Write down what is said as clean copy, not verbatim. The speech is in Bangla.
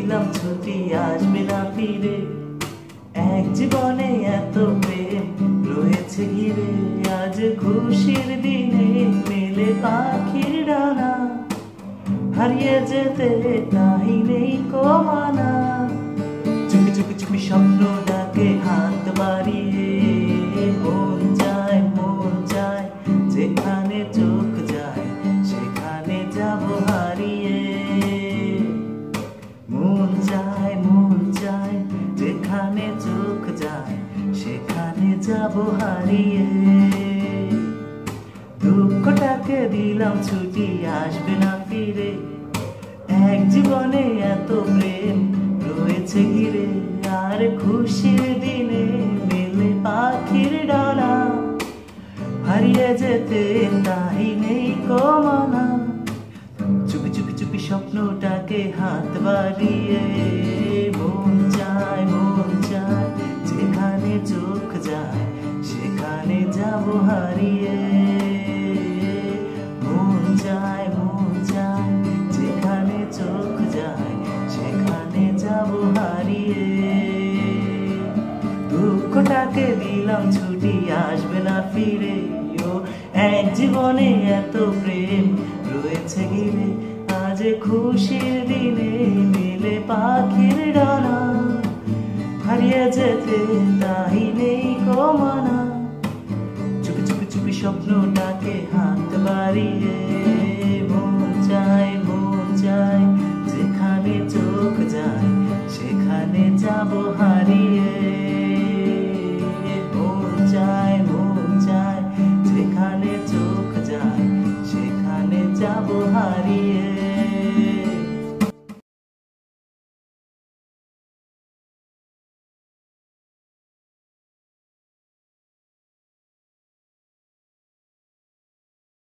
দিলাম ছুটি আসবে না ফিরে, এক জীবনে এত প্রেম রয়েছে ঘিরে। আজ খুশির দিনে মেলে পাখির ডানা, হারিয়ে যেতে তাই নেই কো মানা। চুপি চুপি চুপি স্বপ্ন ডাকে হাত বাড়িয়ে, মন চায় যেখানে চোখ যায় সেখানে যাব হারিয়ে। মন চায় যেখানে চোখ যায় সেখানে যাব হারিয়ে। দুঃখটাকে দিলাম ছুটি আসবে না ফিরে, এক জীবনে এত প্রেম রয়েছে ঘিরে। আর খুশির দিনে মেলে পাখির ডানা, হারিয়ে যেতে তাই নেই কো মানা। চুপি চুপি চুপি স্বপ্নটাকে হাত বাড়িয়ে, মন চায় যেখানে চোখ যায় সেখানে যাব হারিয়ে। মন চায় যেখানে চোখ যায় সেখানে যাব হারিয়ে। দুঃখটাকে দিলাম ছুটি আসবে না ফিরে, ও এক জীবনে এত প্রেম রয়েছে ঘিরে। আজ খুশির দিনে মেলে পাখির ডানা, হারিয়ে যেতে তাই নেই কো মানা। চুপি চুপি চুপি স্বপ্নটাকে হাত বাড়িয়ে, মন চায় যেখানে চোখ যায় সেখানে যাব হারিয়ে। মন চায় যেখানে চোখ যায় সেখানে যাব হারিয়ে।